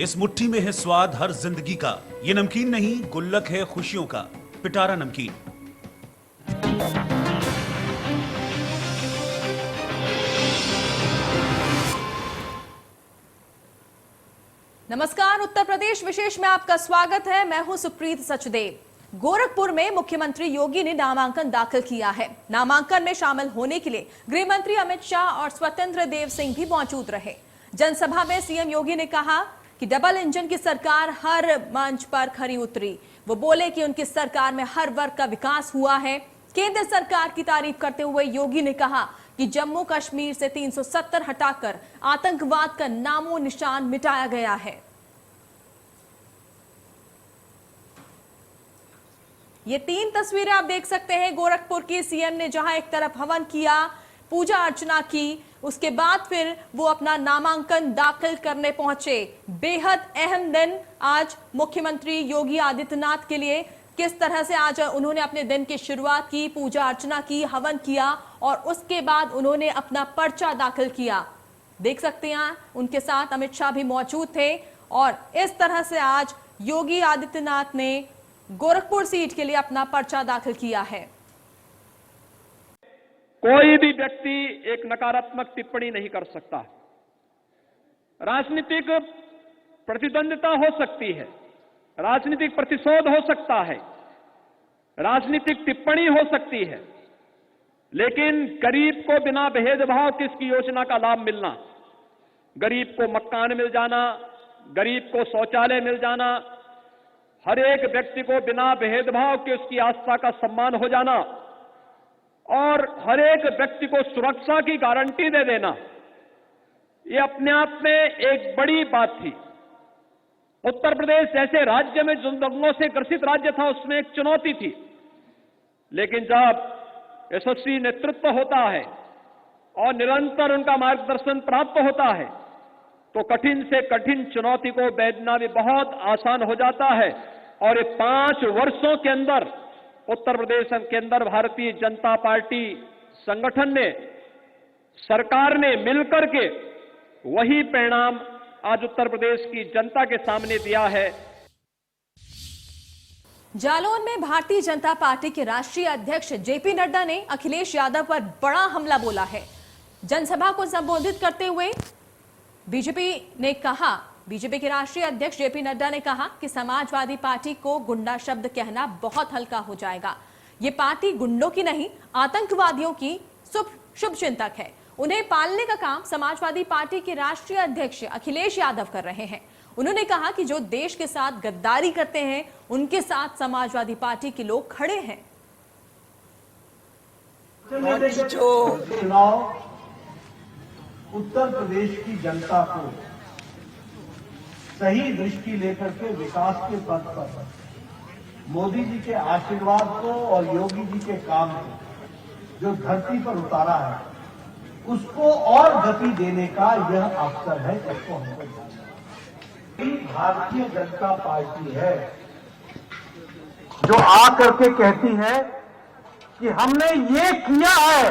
इस मुट्ठी में है स्वाद हर जिंदगी का। ये नमकीन नहीं, गुल्लक है खुशियों का। पिटारा नमकीन। नमस्कार, उत्तर प्रदेश विशेष में आपका स्वागत है। मैं हूं सुप्रीत सचदेव। गोरखपुर में मुख्यमंत्री योगी ने नामांकन दाखिल किया है। नामांकन में शामिल होने के लिए गृह मंत्री अमित शाह और स्वतंत्र देव सिंह भी मौजूद रहे। जनसभा में सीएम योगी ने कहा कि डबल इंजन की सरकार हर मंच पर खरी उतरी। वो बोले कि उनकी सरकार में हर वर्ग का विकास हुआ है। केंद्र सरकार की तारीफ करते हुए योगी ने कहा कि जम्मू कश्मीर से 370 हटाकर आतंकवाद का नामो निशान मिटाया गया है। ये 3 तस्वीरें आप देख सकते हैं गोरखपुर की। सीएम ने जहां एक तरफ हवन किया, पूजा अर्चना की, उसके बाद फिर वो अपना नामांकन दाखिल करने पहुंचे। बेहद अहम दिन आज मुख्यमंत्री योगी आदित्यनाथ के लिए। किस तरह से आज उन्होंने अपने दिन की शुरुआत की, पूजा अर्चना की, हवन किया और उसके बाद उन्होंने अपना पर्चा दाखिल किया। देख सकते हैं उनके साथ अमित शाह भी मौजूद थे और इस तरह से आज योगी आदित्यनाथ ने गोरखपुर सीट के लिए अपना पर्चा दाखिल किया है। कोई भी व्यक्ति एक नकारात्मक टिप्पणी नहीं कर सकता। राजनीतिक प्रतिद्वंद्विता हो सकती है, राजनीतिक प्रतिशोध हो सकता है, राजनीतिक टिप्पणी हो सकती है, लेकिन गरीब को बिना भेदभाव किसकी योजना का लाभ मिलना, गरीब को मकान मिल जाना, गरीब को शौचालय मिल जाना, हर एक व्यक्ति को बिना भेदभाव के उसकी आस्था का सम्मान हो जाना और हर एक व्यक्ति को सुरक्षा की गारंटी दे देना, ये अपने आप में एक बड़ी बात थी। उत्तर प्रदेश जैसे राज्य में जो दंगों से ग्रसित राज्य था उसमें एक चुनौती थी, लेकिन जब यशस्वी नेतृत्व होता है और निरंतर उनका मार्गदर्शन प्राप्त होता है तो कठिन से कठिन चुनौती को भेदना भी बहुत आसान हो जाता है। और ये 5 वर्षों के अंदर उत्तर प्रदेश के अंदर भारतीय जनता पार्टी संगठन ने, सरकार ने मिलकर के वही परिणाम आज उत्तर प्रदेश की जनता के सामने दिया है। जालौन में भारतीय जनता पार्टी के राष्ट्रीय अध्यक्ष जेपी नड्डा ने अखिलेश यादव पर बड़ा हमला बोला है। जनसभा को संबोधित करते हुए बीजेपी के राष्ट्रीय अध्यक्ष जेपी नड्डा ने कहा कि समाजवादी पार्टी को गुंडा शब्द कहना बहुत हल्का हो जाएगा। ये पार्टी गुंडों की नहीं, आतंकवादियों की शुभ चिंतक है। उन्हें पालने का काम समाजवादी पार्टी के राष्ट्रीय अध्यक्ष अखिलेश यादव कर रहे हैं। उन्होंने कहा कि जो देश के साथ गद्दारी करते हैं उनके साथ समाजवादी पार्टी के लोग खड़े हैं। चुनाव उत्तर प्रदेश की जनता को सही दृष्टि लेकर के विकास के पथ पर मोदी जी के आशीर्वाद को और योगी जी के काम को जो धरती पर उतारा है उसको और गति देने का यह अवसर है। इसको हमको भारतीय जनता पार्टी है जो आकर के कहती है कि हमने ये किया है,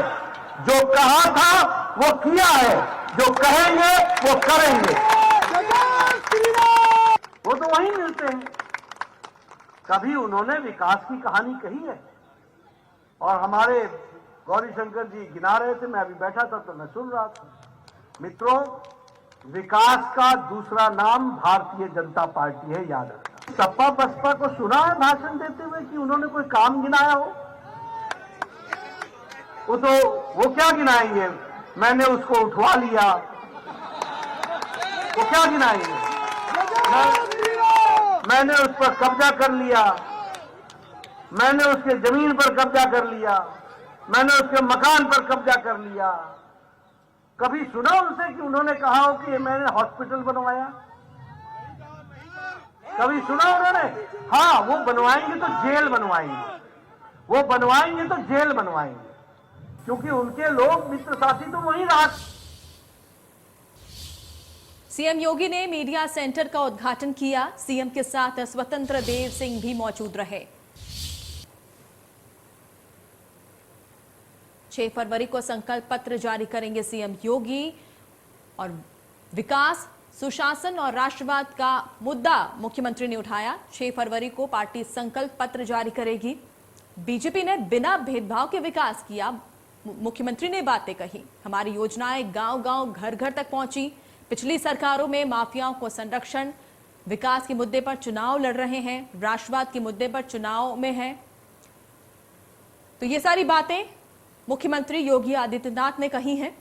जो कहा था वो किया है, जो कहेंगे वो करेंगे। वो तो वहीं मिलते हैं। कभी उन्होंने विकास की कहानी कही है और हमारे गौरी शंकर जी गिना रहे थे, मैं अभी बैठा था तो मैं सुन रहा था। मित्रों, विकास का दूसरा नाम भारतीय जनता पार्टी है, याद रखना। सपा बसपा को सुना है भाषण देते हुए कि उन्होंने कोई काम गिनाया हो? वो क्या गिनाएंगे? मैंने उसको उठवा लिया, वो क्या गिनाएंगे? मैंने उस पर कब्जा कर लिया, मैंने उसके जमीन पर कब्जा कर लिया, मैंने उसके मकान पर कब्जा कर लिया। कभी सुना उनसे कि उन्होंने कहा हो कि मैंने हॉस्पिटल बनवाया? कभी सुना उन्होंने? हाँ, वो बनवाएंगे तो जेल बनवाएंगे, वो बनवाएंगे तो जेल बनवाएंगे, क्योंकि उनके लोग मित्र साथी तो वहीं रहा। सीएम योगी ने मीडिया सेंटर का उद्घाटन किया। सीएम के साथ स्वतंत्र देव सिंह भी मौजूद रहे। 6 फरवरी को संकल्प पत्र जारी करेंगे सीएम योगी और विकास, सुशासन और राष्ट्रवाद का मुद्दा मुख्यमंत्री ने उठाया। 6 फरवरी को पार्टी संकल्प पत्र जारी करेगी। बीजेपी ने बिना भेदभाव के विकास किया। मुख्यमंत्री ने बातें कही। हमारी योजनाएं गांव-गांव, घर-घर तक पहुंची। पिछली सरकारों में माफियाओं को संरक्षण, विकास के मुद्दे पर चुनाव लड़ रहे हैं, राष्ट्रवाद के मुद्दे पर चुनाव में है। तो ये सारी बातें मुख्यमंत्री योगी आदित्यनाथ ने कही हैं।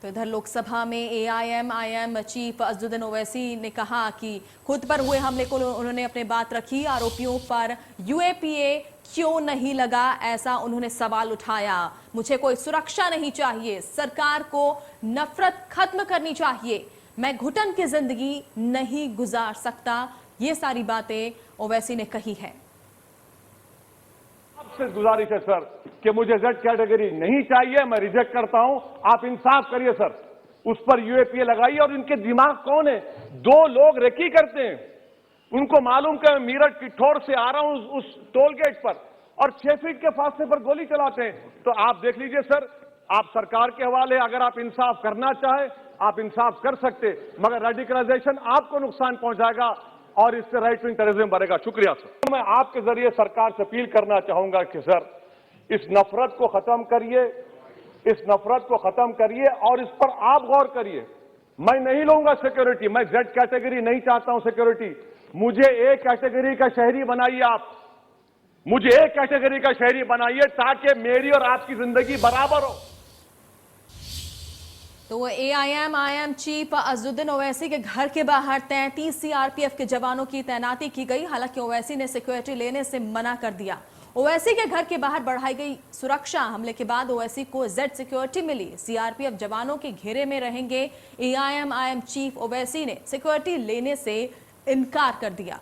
तो इधर लोकसभा में एआईएम चीफ असदुद्दीन ओवैसी ने कहा कि खुद पर हुए हमले को उन्होंने अपने बात रखी। आरोपियों पर यूएपीए क्यों नहीं लगा, ऐसा उन्होंने सवाल उठाया। मुझे कोई सुरक्षा नहीं चाहिए, सरकार को नफरत खत्म करनी चाहिए, मैं घुटन की जिंदगी नहीं गुजार सकता। ये सारी बातें ओवैसी ने कही है। आपसे गुजारिश है सर कि मुझे जेड कैटेगरी नहीं चाहिए, मैं रिजेक्ट करता हूं। आप इंसाफ करिए सर, उस पर यूएपीए लगाइए। और इनके दिमाग कौन है? 2 लोग रेकी करते हैं, उनको मालूम कि मैं मीरठ किठौर से आ रहा हूं उस टोल गेट पर, और 6 फीट के फासले पर गोली चलाते हैं। तो आप देख लीजिए सर, आप सरकार के हवाले, अगर आप इंसाफ करना चाहे आप इंसाफ कर सकते, मगर रेडिकलाइजेशन आपको नुकसान पहुंचाएगा और इससे राइट विंग टेररिज्म बढ़ेगा। शुक्रिया सर। मैं आपके जरिए सरकार से अपील करना चाहूंगा कि सर इस नफरत को खत्म करिए, इस नफरत को खत्म करिए और इस पर आप गौर करिए। मैं नहीं लूंगा सिक्योरिटी, मैं जेड कैटेगरी नहीं चाहता हूं सिक्योरिटी। मुझे ए कैटेगरी का शहरी बनाइए, आप मुझे ए कैटेगरी का शहरी बनाइए ताकि मेरी और आपकी जिंदगी बराबर हो। तो एआईएम चीफ असदुद्दीन ओवैसी के घर के बाहर 33 सीआरपीएफ के जवानों की तैनाती की गई। हालांकि ओवैसी ने सिक्योरिटी लेने से मना कर दिया। ओवैसी के घर के बाहर बढ़ाई गई सुरक्षा। हमले के बाद ओवैसी को जेड सिक्योरिटी मिली। सीआरपीएफ जवानों के घेरे में रहेंगे। एआईएम चीफ ओवैसी ने सिक्योरिटी लेने से इनकार कर दिया।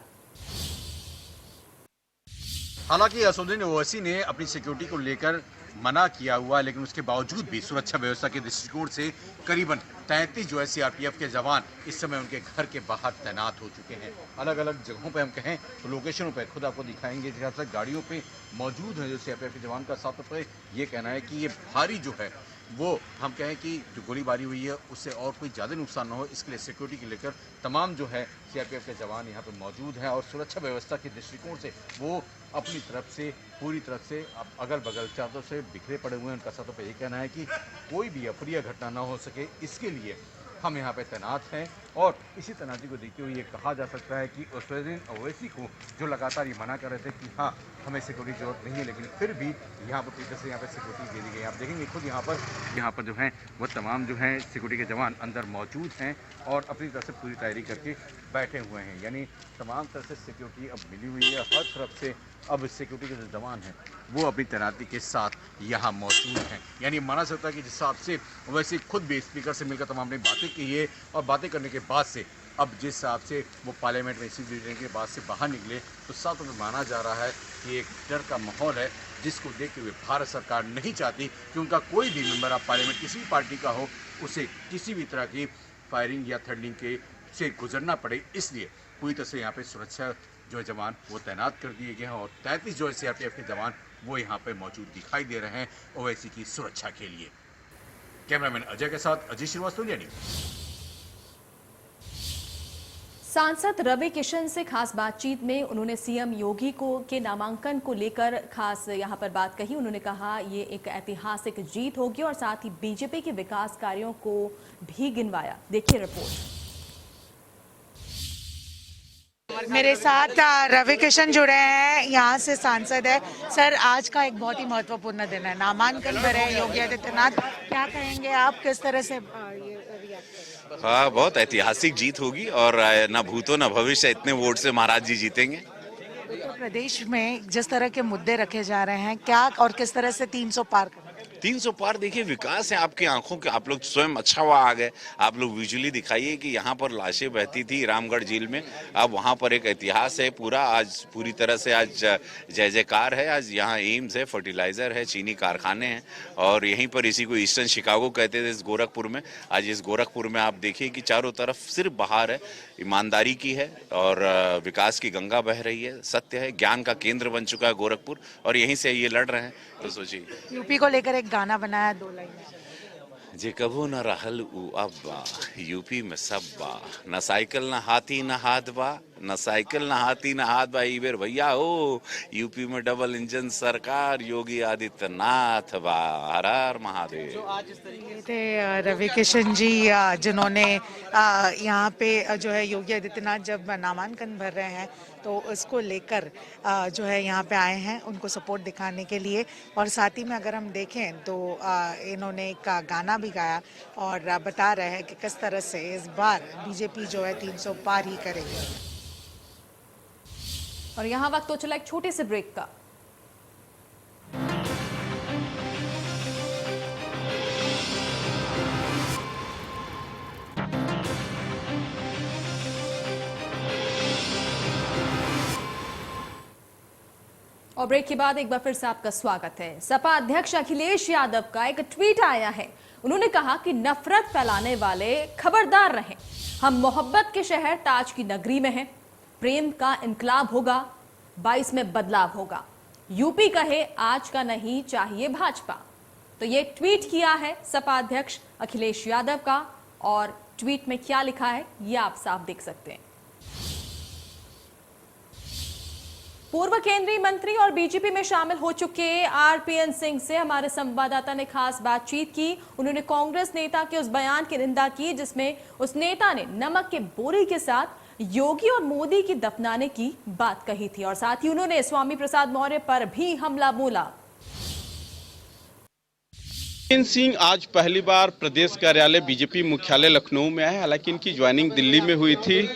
हालांकि असदुद्दीन ओवैसी ने अपनी सिक्योरिटी को लेकर मना किया हुआ, लेकिन उसके बावजूद भी सुरक्षा व्यवस्था के दृष्टिकोण से करीबन 33 जो है सीआरपीएफ के जवान इस समय उनके घर के बाहर तैनात हो चुके हैं। अलग अलग जगहों पे हम कहें तो लोकेशनों पे खुद आपको दिखाएंगे, जैसे गाड़ियों पे मौजूद हैं जो सीआरपीएफ के जवान का। साथ पे ये कहना है कि ये भारी जो है वो हम कहें कि जो गोलीबारी हुई है उससे और कोई ज़्यादा नुकसान न हो, इसके लिए सिक्योरिटी को लेकर तमाम जो है सीआरपीएफ के जवान यहाँ पर मौजूद हैं। और सुरक्षा व्यवस्था के दृष्टिकोण से वो अपनी तरफ से पूरी तरफ से अगल बगल चारों से बिखरे पड़े हुए हैं। उनका साथों पर यह कहना है कि कोई भी अप्रिय घटना ना हो सके, इसके लिए हम यहाँ पे तैनात हैं। और इसी तैनाती को देखते हुए ये कहा जा सकता है कि असदुद्दीन ओवैसी को जो लगातार ये मना कर रहे थे कि हाँ हमें सिक्योरिटी जरूरत नहीं है, लेकिन फिर भी यहाँ पर पीछे से यहाँ पे सिक्योरिटी दे दी गई। आप देखेंगे खुद यहाँ पर जो है वो तमाम जो है सिक्योरिटी के जवान अंदर मौजूद हैं और अपनी तरफ से पूरी तैयारी करके बैठे हुए हैं। यानी तमाम तरह से सिक्योरिटी अब मिली हुई है। हर तरफ से अब सिक्योरिटी के जो जवान हैं वो अपनी तैनाती के साथ यहाँ मौजूद हैं। यानी माना सकता है कि जिस हिसाब से वैसे खुद भी स्पीकर से मिलकर तमाम ने बातें की है और बातें करने के बाद से अब जिस हिसाब से वो पार्लियामेंट में इसी देने के बाद से बाहर निकले तो साथ में माना जा रहा है कि एक डर का माहौल है, जिसको देखते हुए भारत सरकार नहीं चाहती कि उनका कोई भी मेंबर ऑफ पार्लियामेंट किसी भी पार्टी का हो उसे किसी भी तरह की फायरिंग या थ्रेटनिंग के से गुजरना पड़े। इसलिए पूरी तरह से यहाँ पे सुरक्षा जो है जवान वो तैनात कर दिए गए हैं और 33 जो है सीआरपीएफ के जवान वो यहाँ पे मौजूद दिखाई दे रहे हैं ओवैसी की सुरक्षा के लिए। कैमरामैन अजय के साथ अजीत श्रीवास्तव, इंडिया न्यूज़। सांसद रवि किशन से खास बातचीत में उन्होंने सीएम योगी के नामांकन को लेकर खास यहां पर बात कही। उन्होंने कहा ये एक ऐतिहासिक जीत होगी और साथ ही बीजेपी के विकास कार्यों को भी गिनवाया। देखिए रिपोर्ट। मेरे साथ रवि किशन जुड़े हैं, यहाँ से सांसद है। सर आज का एक बहुत ही महत्वपूर्ण दिन है, नामांकन भरे हैं योगी आदित्यनाथ, क्या कहेंगे आप, किस तरह से ये रिएक्ट करें? हाँ, बहुत ऐतिहासिक जीत होगी और ना भूतो ना भविष्य इतने वोट से महाराज जी जीतेंगे। उत्तर प्रदेश में जिस तरह के मुद्दे रखे जा रहे हैं क्या और किस तरह से 300 पार करें? 300 पार देखिए विकास है आपकी आंखों के, आप लोग स्वयं अच्छा हुआ आ गए, आप लोग विजुअली दिखाइए कि यहाँ पर लाशें बहती थी रामगढ़ झील में, अब वहाँ पर एक इतिहास है पूरा, आज पूरी तरह से आज जय जयकार है। आज यहाँ एम्स है, फर्टिलाइजर है, चीनी कारखाने हैं और यहीं पर इसी को ईस्टर्न शिकागो कहते थे इस गोरखपुर में। आज इस गोरखपुर में आप देखिए कि चारों तरफ सिर्फ बहार है, ईमानदारी की है और विकास की गंगा बह रही है, सत्य है, ज्ञान का केंद्र बन चुका है गोरखपुर और यहीं से ये लड़ रहे हैं। तो सोचिए यूपी को लेकर एक गाना बनाया 2 लाइन। जे कबो न रहल उ अब बा, यूपी में सब बा, न साइकिल न हाथी न हाथ बा, न साइकिल न हाथी न हाथ बा, ई बेर भैया हो यूपी में डबल इंजन सरकार, योगी आदित्यनाथ बा, हर हर महादेव। जो आज इस तरीके थे रवि किशन जी, जिन्होंने यहाँ पे जो है योगी आदित्यनाथ जब नामांकन भर रहे हैं तो उसको लेकर जो है यहाँ पे आए हैं उनको सपोर्ट दिखाने के लिए। और साथ ही में अगर हम देखें तो इन्होंने एक गाना भी गाया और बता रहे हैं कि किस तरह से इस बार बीजेपी जो है 300 पार ही करेगी। और यहाँ वक्त तो चला एक छोटे से ब्रेक का। और ब्रेक के बाद एक बार फिर से आपका स्वागत है। सपा अध्यक्ष अखिलेश यादव का एक ट्वीट आया है। उन्होंने कहा कि नफरत फैलाने वाले खबरदार रहें, हम मोहब्बत के शहर ताज की नगरी में हैं, प्रेम का इनकलाब होगा, 22 में बदलाव होगा, यूपी कहे आज का नहीं चाहिए भाजपा। तो ये ट्वीट किया है सपा अध्यक्ष अखिलेश यादव का और ट्वीट में क्या लिखा है ये आप साफ देख सकते हैं। पूर्व केंद्रीय मंत्री और बीजेपी में शामिल हो चुके आरपीएन सिंह से हमारे संवाददाता ने खास बातचीत की। उन्होंने कांग्रेस नेता के उस बयान की निंदा की जिसमें उस नेता ने नमक के बोरी के साथ योगी और मोदी की दफनाने की बात कही थी और साथ ही उन्होंने स्वामी प्रसाद मौर्य पर भी हमला बोला। आरपीएन सिंह आज पहली बार प्रदेश कार्यालय बीजेपी मुख्यालय लखनऊ में आए, हालांकि इनकी ज्वाइनिंग दिल्ली में हुई थी।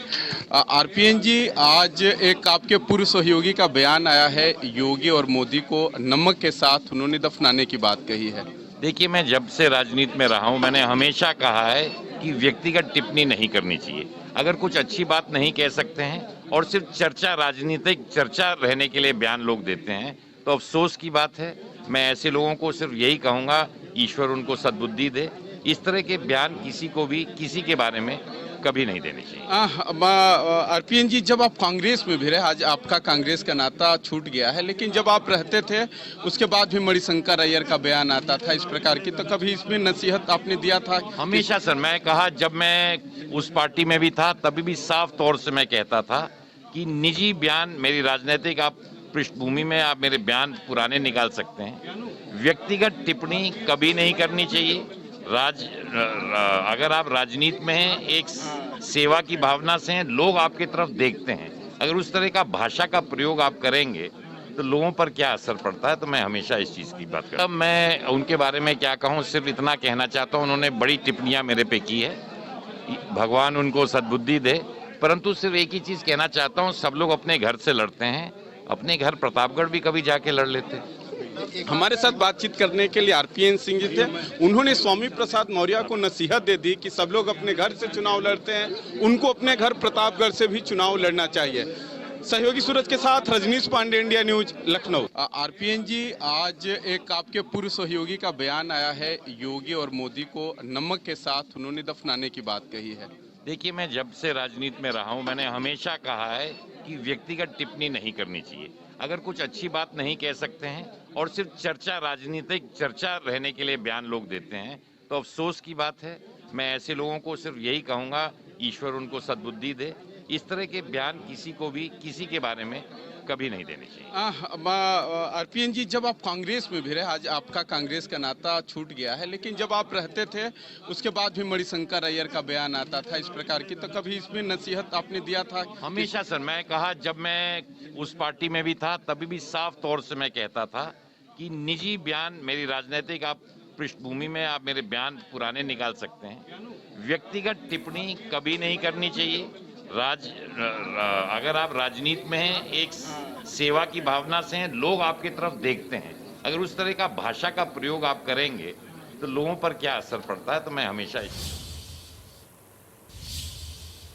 आरपीएन जी, आज एक आपके पूर्व सहयोगी का बयान आया है, योगी और मोदी को नमक के साथ उन्होंने दफनाने की बात कही है। देखिए, मैं जब से राजनीति में रहा हूं मैंने हमेशा कहा है कि व्यक्तिगत टिप्पणी नहीं करनी चाहिए। अगर कुछ अच्छी बात नहीं कह सकते हैं और सिर्फ चर्चा, राजनीतिक चर्चा रहने के लिए बयान लोग देते हैं तो अफसोस की बात है। मैं ऐसे लोगों को सिर्फ यही कहूंगा, ईश्वर उनको सद्बुद्धि दे। इस तरह के बयान किसी को भी किसी के बारे में कभी नहीं देने चाहिए। आरपीएन जी, जब आप कांग्रेस में भी रहे, आज आपका कांग्रेस का नाता छूट गया है, लेकिन जब आप रहते थे उसके बाद भी मणिशंकर अय्यर का बयान आता था इस प्रकार की, तो कभी इसमें नसीहत आपने दिया था? हमेशा सर, मैं कहा जब मैं उस पार्टी में भी था तभी भी साफ तौर से मैं कहता था कि निजी बयान, मेरी राजनीतिक आप पृष्ठभूमि में आप मेरे बयान पुराने निकाल सकते हैं, व्यक्तिगत टिप्पणी कभी नहीं करनी चाहिए। अगर आप राजनीति में हैं, एक सेवा की भावना से हैं, लोग आपकी तरफ देखते हैं, अगर उस तरह का भाषा का प्रयोग आप करेंगे तो लोगों पर क्या असर पड़ता है, तो मैं हमेशा इस चीज़ की बात करता हूं। मैं उनके बारे में क्या कहूं, सिर्फ इतना कहना चाहता हूं, उन्होंने बड़ी टिप्पणियां मेरे पे की है, भगवान उनको सद्बुद्धि दे। परंतु सिर्फ एक ही चीज़ कहना चाहता हूँ, सब लोग अपने घर से लड़ते हैं, अपने घर प्रतापगढ़ भी कभी जाके लड़ लेते हैं। हमारे साथ बातचीत करने के लिए आरपीएन सिंह जी थे। उन्होंने स्वामी प्रसाद मौर्य को नसीहत दे दी कि सब लोग अपने घर से चुनाव लड़ते हैं, उनको अपने घर प्रतापगढ़ से भी चुनाव लड़ना चाहिए। सहयोगी सूरज के साथ Rajnish Pandey, India News, Lucknow. RPN ji, आज एक आपके पूर्व सहयोगी का बयान आया है, योगी और मोदी को नमक के साथ उन्होंने दफनाने की बात कही है। देखिए, मैं जब से राजनीति में रहा हूं मैंने हमेशा कहा है कि व्यक्तिगत टिप्पणी नहीं करनी चाहिए। अगर कुछ अच्छी बात नहीं कह सकते हैं और सिर्फ चर्चा, राजनीतिक चर्चा रहने के लिए बयान लोग देते हैं तो अफसोस की बात है। मैं ऐसे लोगों को सिर्फ यही कहूंगा, ईश्वर उनको सद्बुद्धि दे। इस तरह के बयान किसी को भी किसी के बारे में कभी नहीं देने चाहिए। आरपीएन जी, जब आप कांग्रेस में भी रहे, आज आपका कांग्रेस का नाता छूट गया है, लेकिन जब आप रहते थे उसके बाद भी मणिशंकर अय्यर का बयान आता था इस प्रकार की, तो कभी इसमें नसीहत आपने दिया था? हमेशा सर, मैं कहा जब मैं उस पार्टी में भी था तभी भी साफ तौर से मैं कहता था कि निजी बयान, मेरी राजनीतिक आप पृष्ठभूमि में आप मेरे बयान पुराने निकाल सकते हैं, व्यक्तिगत टिप्पणी कभी नहीं करनी चाहिए। अगर आप राजनीति में हैं, एक सेवा की भावना से हैं, लोग आपकी तरफ देखते हैं, अगर उस तरह का भाषा का प्रयोग आप करेंगे तो लोगों पर क्या असर पड़ता है, तो मैं हमेशा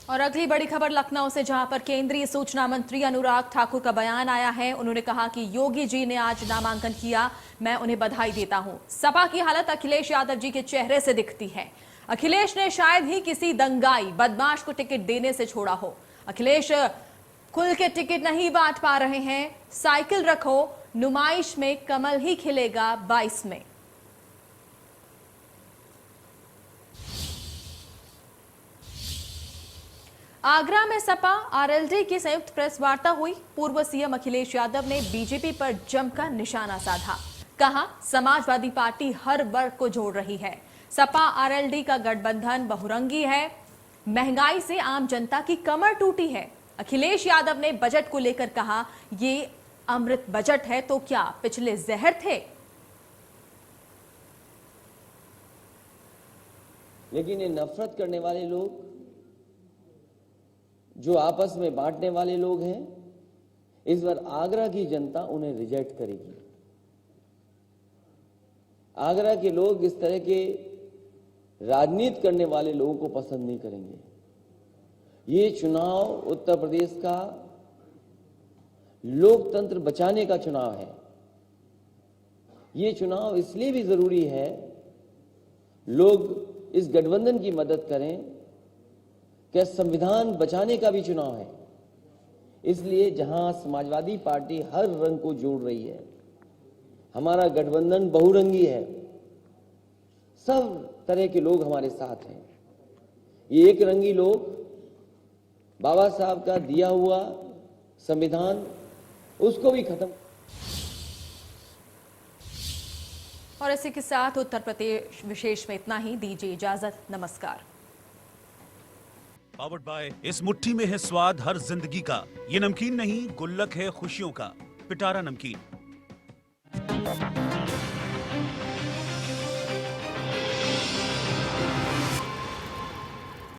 और अगली बड़ी खबर लखनऊ से, जहां पर केंद्रीय सूचना मंत्री अनुराग ठाकुर का बयान आया है। उन्होंने कहा कि योगी जी ने आज नामांकन किया, मैं उन्हें बधाई देता हूं। सपा की हालत अखिलेश यादव जी के चेहरे से दिखती है। अखिलेश ने शायद ही किसी दंगाई बदमाश को टिकट देने से छोड़ा हो। अखिलेश खुल के टिकट नहीं बांट पा रहे हैं। साइकिल रखो, नुमाइश में कमल ही खिलेगा 22 में। आगरा में सपा आरएलडी की संयुक्त प्रेस वार्ता हुई। पूर्व सीएम अखिलेश यादव ने बीजेपी पर जमकर निशाना साधा। कहा, समाजवादी पार्टी हर वर्ग को जोड़ रही है। सपा आरएलडी का गठबंधन बहुरंगी है। महंगाई से आम जनता की कमर टूटी है। अखिलेश यादव ने बजट को लेकर कहा, ये अमृत बजट है तो क्या पिछले जहर थे? लेकिन ये नफरत करने वाले लोग, जो आपस में बांटने वाले लोग हैं, इस बार आगरा की जनता उन्हें रिजेक्ट करेगी। आगरा के लोग इस तरह के राजनीति करने वाले लोगों को पसंद नहीं करेंगे। ये चुनाव उत्तर प्रदेश का लोकतंत्र बचाने का चुनाव है। ये चुनाव इसलिए भी जरूरी है, लोग इस गठबंधन की मदद करें कि संविधान बचाने का भी चुनाव है। इसलिए जहां समाजवादी पार्टी हर रंग को जोड़ रही है, हमारा गठबंधन बहुरंगी है, सब तरह के लोग हमारे साथ हैं। ये एक रंगी लोग बाबा साहब का दिया हुआ संविधान, उसको भी खत्म। और इसी के साथ उत्तर प्रदेश विशेष में इतना ही। दीजिए इजाजत, नमस्कार। पावर्ड बाय, इस मुट्ठी में है स्वाद हर जिंदगी का। ये नमकीन नहीं, गुल्लक है खुशियों का। पिटारा नमकीन।